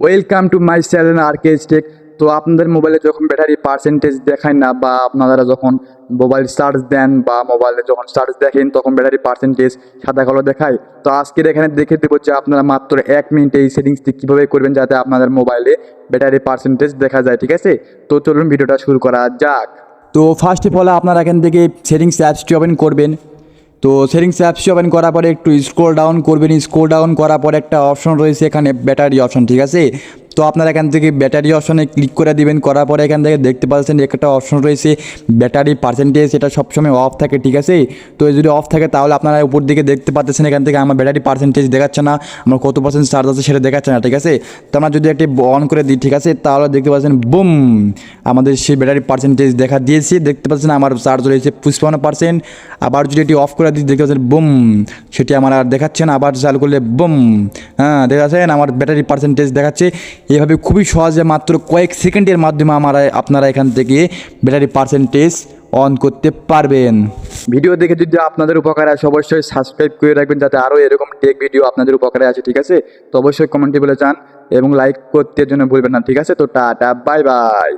Welcome to my channel RKS tech. তো আপনাদের মোবাইলে যখন ব্যাটারি পার্সেন্টেজ দেখায় না, বা আপনারা যখন মোবাইল চার্জ দেন বা মোবাইলে যখন চার্জ দেখেন তখন ব্যাটারি পার্সেন্টেজ সাদা কালো দেখায়। তো আজকের এখানে দেখে দেবো যে আপনারা মাত্র 1 মিনিটে এই সেটিংসটি কীভাবে করবেন যাতে আপনাদের মোবাইলে ব্যাটারি পার্সেন্টেজ দেখা যায়। ঠিক আছে, তো চলুন ভিডিওটা শুরু করা যাক। তো ফার্স্ট অফ অল আপনারা এখান থেকে সেটিংস অ্যাপসটি ওপেন করবেন। তো সেটিংস অ্যাপসটি ওপেন করার পরে একটু স্ক্রল ডাউন করবেন। স্ক্রল ডাউন করার পরে একটা অপশন রয়েছে এখানে ব্যাটারি অপশন। ঠিক আছে, তো আপনারা এখান থেকে ব্যাটারি অপশনে ক্লিক করে দিবেন। করার পরে এখান থেকে দেখতে পাচ্ছেন একটা অপশন রয়েছে ব্যাটারি পার্সেন্টেজ, এটা সবসময় অফ থাকে। ঠিক আছে, তো যদি অফ থাকে তাহলে আপনারা উপর দিকে দেখতে পাচ্ছেন এখান থেকে আমার ব্যাটারি পার্সেন্টেজ দেখাচ্ছে না, আমার কত পার্সেন্ট চার্জ আছে সেটা দেখাচ্ছে না। ঠিক আছে, তো আমরা যদি একটি অন করে দিই, ঠিক আছে, তাহলে দেখতে পাচ্ছেন বুম আমাদের সেই ব্যাটারি পার্সেন্টেজ দেখা দিয়েছে। দেখতে পাচ্ছেন আমার চার্জ রয়েছে 55%। আবার যদি এটি অফ করে দিই দেখতে পাচ্ছেন বুম সেটি আমার আর দেখাচ্ছে না। আবার চালু করলে বুম, হ্যাঁ দেখাচ্ছেন আমার ব্যাটারি পার্সেন্টেজ দেখাচ্ছে। এভাবে খুবই সহজে মাত্র কয়েক সেকেন্ডের মাধ্যমে আপনারা এখান থেকে ব্যাটারি পার্সেন্টেজ অন করতে পারবেন। ভিডিও দেখে যদি আপনাদের উপকারে আসে অবশ্যই সাবস্ক্রাইব করে রাখবেন যাতে আরও এরকম টেক ভিডিও আপনাদের উপকারে আসে। ঠিক আছে, তো অবশ্যই কমেন্টে বলে যান এবং লাইক করতে জন্য ভুলবেন না। ঠিক আছে, তো টাটা বাই বাই।